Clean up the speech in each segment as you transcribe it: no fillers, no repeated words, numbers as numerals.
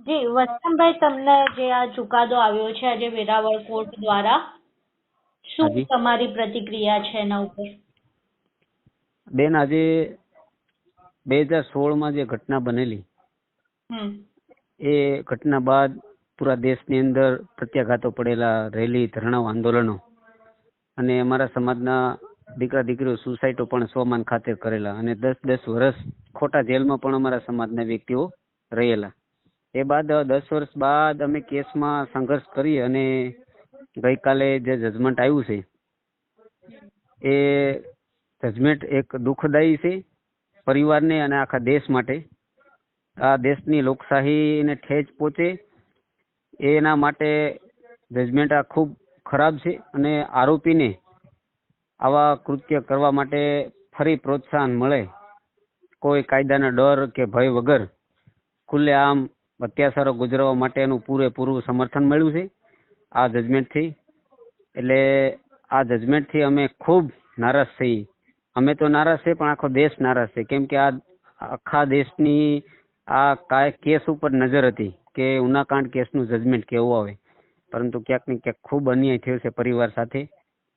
જી વસંતભાઈ, તમને જે આ ચુકાદો આવ્યો છે આજે વેરાવળ કોર્ટ દ્વારા, શું હાજી તમારી પ્રતિક્રિયા છે એના ઉપર? બેન, આજે 2016માં જે ઘટના બનેલી એ ઘટના બાદ પૂરા દેશની અંદર પ્રત્યાઘાતો પડેલા, રેલી, ધરણાઓ, આંદોલનો, અને અમારા સમાજના દીકરા દીકરીઓ સુસાઇડો પણ સ્વમાન ખાતર કરેલા, અને 10-10 વર્ષ ખોટા જેલમાં પણ અમારા સમાજના વ્યક્તિઓ રહેલા. એ બાદ 10 વર્ષ બાદ અમે કેસમાં સંઘર્ષ કરી અને ગઈકાલે જે જજમેન્ટ આવ્યું છે એ જજમેન્ટ એક દુઃખદાયી છે પરિવારને અને આખા દેશ માટે. આ દેશની લોકશાહીને ઠેસ પહોંચે એના માટે જજમેન્ટ આ ખૂબ ખરાબ છે, અને આરોપીને આવા કૃત્ય કરવા માટે ફરી પ્રોત્સાહન મળે, કોઈ કાયદાના ડર કે ભય વગર ખુલ્લેઆમ અત્યાચારો ગુજરવા માટેનું પૂરેપૂરું સમર્થન મળ્યું છે આ જજમેન્ટથી. એટલે આ જજમેન્ટથી અમે ખૂબ નારાજ છીએ. અમે તો નારાજ છે, પણ આખો દેશ નારાજ છે, કેમ કે આ આખા દેશની આ કેસ ઉપર નજર હતી કે ઉનાકાંડ કેસનું જજમેન્ટ કેવું આવે, પરંતુ ક્યાંક ને ક્યાંક ખૂબ અન્યાય થયો છે પરિવાર સાથે,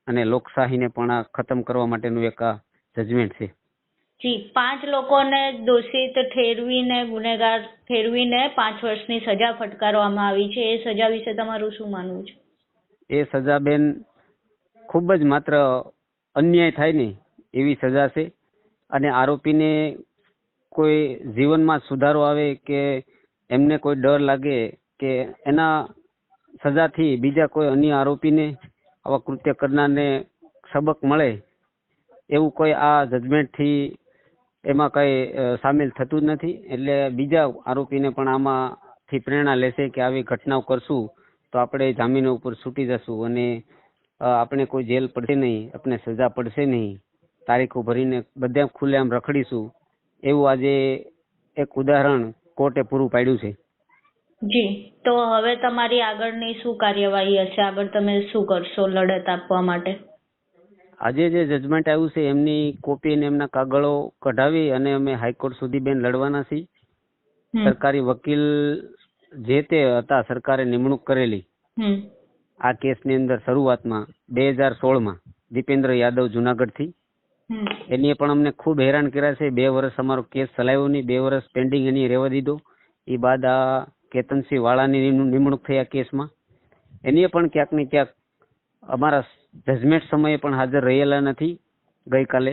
અને લોકશાહીને પણ આ ખતમ કરવા માટેનું એક આ જજમેન્ટ છે. જી, 5 લોકોને દોષિત ઠેરવીને, ગુનેગાર ઠેરવીને 5 વર્ષની સજા ફટકારવામાં આવી છે. એ સજા વિશે તમારું શું માનવું છે? એ સજા બેન ખૂબ જ માત્ર અન્યાય થાય ને એવી સજા છે, અને આરોપીને કોઈ જીવનમાં સુધારો આવે કે એમને કોઈ ડર લાગે કે એના સજાથી બીજા કોઈ અન્ય આરોપીને, આવા કૃત્ય કરનારને સબક મળે, એવું કોઈ આ જજમેન્ટથી એમાં કઈ સામેલ થતું જ નથી. એટલે બીજા આરોપીને પણ આમાંથી પ્રેરણા લેશે કે આવી ઘટનાઓ કરશું તો આપણે જામીન ઉપર છૂટી જશું, અને આપણે કોઈ જેલ પડશે નહીં, આપણે સજા પડશે નહીં, તારીખો ભરીને બધા ખુલ્લેઆમ રખડીશું, એવું આજે એક ઉદાહરણ કોર્ટે પૂરું પાડ્યું છે. જી, તો હવે તમારી આગળની શું કાર્યવાહી હશે? આગળ તમે શું કરશો લડત આપવા માટે? આજે જે જજમેન્ટ આવ્યું છે એમની કોપી અને એમના કાગળો કઢાવી અને અમે હાઈકોર્ટ સુધી બેન લડવાના છીએ. સરકારી વકીલ જે તે હતા, સરકારે નિમણૂક કરેલી આ કેસની અંદર શરૂઆતમાં 2016માં દીપેન્દ્ર યાદવ જુનાગઢથી, એની પણ અમને ખૂબ હેરાન કર્યા છે. 2 વર્ષ અમારો કેસ ચલાવ્યો નહીં, 2 વર્ષ પેન્ડિંગ એની રહેવા દીધો. એ બાદ આ કેતનસિંહ વાળાની નિમણૂક થઈ આ કેસમાં, એની પણ ક્યાંક ને ક્યાંક અમારા જજમેન્ટ સમયે પણ હાજર રહેલા નથી ગઈકાલે,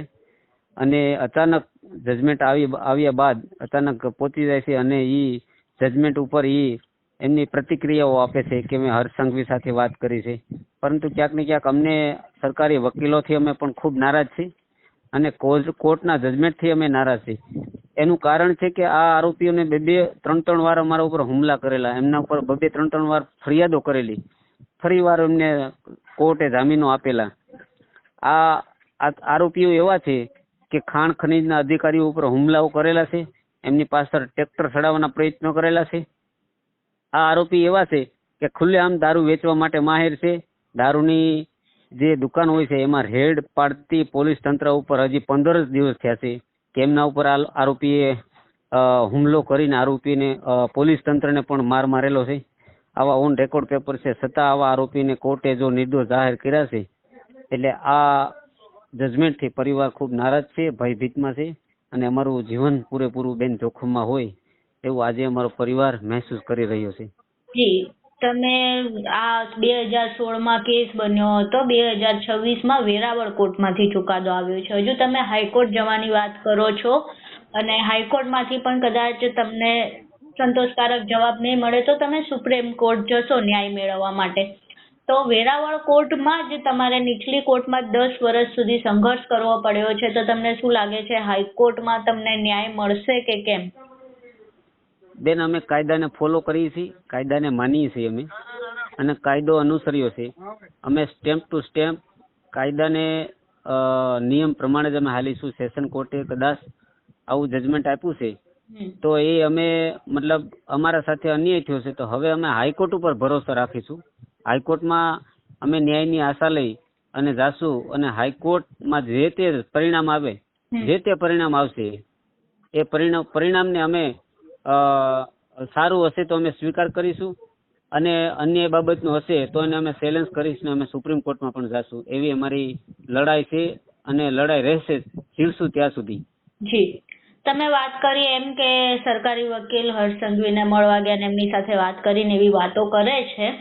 અને અચાનક જજમેન્ટ આવ્યા બાદ અચાનક પહોંચી જાય છે, અને એ જજમેન્ટ ઉપર એમની પ્રતિક્રિયાઓ આપે છે કે મેં હર્ષ સંઘવી સાથે વાત કરી છે, પરંતુ ક્યાંક ને ક્યાંક અમને સરકારી વકીલોથી અમે પણ ખૂબ નારાજ છીએ, અને કોર્ટના જજમેન્ટથી અમે નારાજ છીએ. એનું કારણ છે કે આ આરોપીઓને 2-3 વાર અમારા ઉપર હુમલા કરેલા, એમના ઉપર 2-3 વાર ફરિયાદો કરેલી, ફરી વાર એમને કોર્ટે જામીનો આપેલા. આ આરોપીઓ એવા છે કે ખાણ ખનીજના અધિકારીઓ ઉપર હુમલાઓ કરેલા છે, એમની પાછળ ટ્રેક્ટર ચડાવવાના પ્રયત્નો કરેલા છે. આ આરોપી એવા છે કે ખુલ્લેઆમ દારૂ વેચવા માટે માહેર છે. દારૂની જે દુકાન હોય છે એમાં રેડ પાડતી પોલીસ તંત્ર ઉપર હજી 15 જ દિવસ થયા છે કે એમના ઉપર આરોપીએ હુમલો કરીને આરોપીને પોલીસ તંત્રને પણ માર મારેલો છે. આવા ઓન રેકોર્ડ પેપર છે, છતાં આવા આરોપીને કોર્ટે જો નિર્દોષ જાહેર કર્યા છે. એટલે આ જજમેન્ટથી પરિવાર ખૂબ નારાજ છે, ભયભીતમાં છે, અને અમારું જીવન પૂરેપૂરું બેન જોખમમાં હોય એવું આજે અમારો પરિવાર મહેસૂસ કરી રહ્યો છે. જી, તમે આ 2016માં કેસ બન્યો હતો, 2026માં વેરાવળ કોર્ટમાંથી ચુકાદો આવ્યો છે. હજુ તમે હાઈકોર્ટ જવાની વાત કરો છો, અને હાઈકોર્ટમાંથી પણ કદાચ તમને સંતોષકારક જવાબ નહીં મળે તો તમે સુપ્રીમ કોર્ટ જશો ન્યાય મેળવવા માટે. તો વેરાવળ કોર્ટમાં જ તમારે નીચલી કોર્ટમાં 10 વર્ષ સુધી સંઘર્ષ કરવો પડ્યો છે, તો તમને શું લાગે છે હાઈકોર્ટમાં તમને ન્યાય મળશે કે કેમ? બેન, અમે કાયદાને ફોલો કરીએ છીએ, કાયદાને માનીએ છીએ અમે, અને કાયદો અનુસર્યો છે. અમે સ્ટેમ્પ ટુ સ્ટેમ્પ કાયદાને નિયમ પ્રમાણે જ અમે હાલીશું. સેશન કોર્ટે કદાચ આવું જજમેન્ટ આપ્યું છે તો એ અમે મતલબ અમારા સાથે અન્યાય થયો છે, તો હવે અમે હાઈકોર્ટ ઉપર ભરોસો રાખીશું. હાઈકોર્ટમાં અમે ન્યાયની આશા લઈ અને જાશું, અને હાઈકોર્ટમાં જે તે પરિણામ આવે, જે તે પરિણામ આવશે એ પરિણામને અમે સારું હશે તો અમે સ્વીકાર કરીશું અને અન્ય બાબતનું હશે તો એને અમે ચેલેન્જ કરીશું, અમે સુપ્રીમ કોર્ટમાં પણ જઈશું. એવી અમારી લડાઈ છે અને લડાઈ રહેશે જીવશું ત્યાં સુધી. જી, તમે વાત કરી એમ કે સરકારી વકીલ હર્ષ સંઘવીને મળવા ગયા અને એમની સાથે વાત કરીને એવી વાતો કરે છે,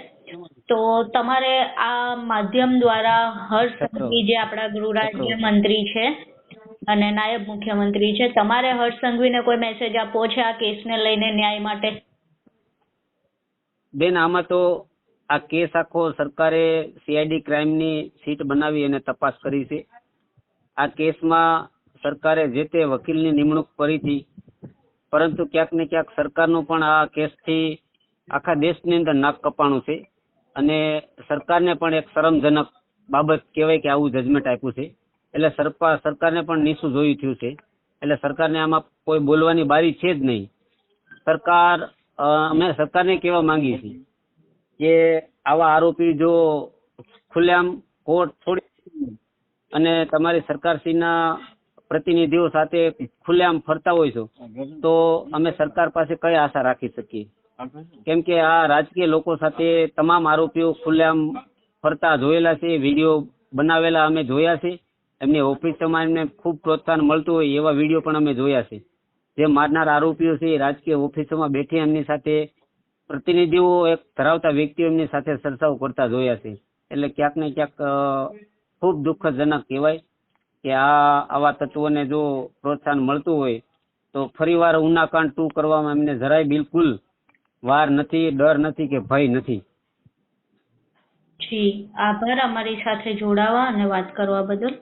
તો તમારે આ માધ્યમ દ્વારા હર્ષ સંઘવી જે આપણા ગૃહ રાજ્ય મંત્રી છે અને નાયબ મુખ્યમંત્રી છે, તમારે હર્ષ સંઘવીને કોઈ મેસેજ આપવો છે આ કેસને લઈને ન્યાય માટે? બેન, આમાં તો આ કેસ આખો સરકારે CID ક્રાઇમની સીટ બનાવી અને તપાસ કરી છે. આ કેસમાં સરકારે જે તે વકીલની નિમણૂક કરી હતી, પરંતુ ક્યાંક ને ક્યાંક સરકારનું પણ આ કેસથી આખા દેશની અંદર નાક કપાણું છે અને સરકારને પણ એક શરમજનક બાબત કહેવાય કે આવું જજમેન્ટ આપ્યું છે. એટલે સરકારને પણ નીચું જોયું થયું છે. એટલે સરકારને આમાં કોઈ બોલવાની બારી છે જ નહીં. અમે સરકારને કહેવા માંગીએ છીએ કે આવા આરોપી જો ખુલ્લેઆમ કોર્ટ છોડી અને તમારી સરકારશ્રીના પ્રતિનિધિઓ સાથે ખુલ્લેઆમ ફરતા હોય છો તો અમે સરકાર પાસે કઈ આશા રાખી શકીએ? કેમ કે આ રાજકીય લોકો સાથે તમામ આરોપીઓ ખુલ્લેઆમ ફરતા જોયેલા છે, વિડીયો બનાવેલા અમે જોયા છે. એમની ઓફિસોમાં એમને ખૂબ પ્રોત્સાહન મળતું હોય એવા વિડીયો પણ અમે જોયા છે. જે મારનાર આરોપીઓ છે એ રાજકીય ઓફિસોમાં બેઠી એમની સાથે પ્રતિનિધિઓ એક ધરાવતા વ્યક્તિઓ એમની સાથે ચર્ચાઓ કરતા જોયા છે. એટલે ક્યાંક ને ક્યાંક ખૂબ દુઃખજનક કહેવાય કે આવા તત્વોને જો પ્રોત્સાહન મળતું હોય તો ફરીવાર ઉનાકાંડ 2 કરવામાં એમને જરાય બિલકુલ વાર નથી, ડર નથી કે ભય નથી. જી, આભાર અમારી સાથે જોડાવા અને વાત કરવા બદલ.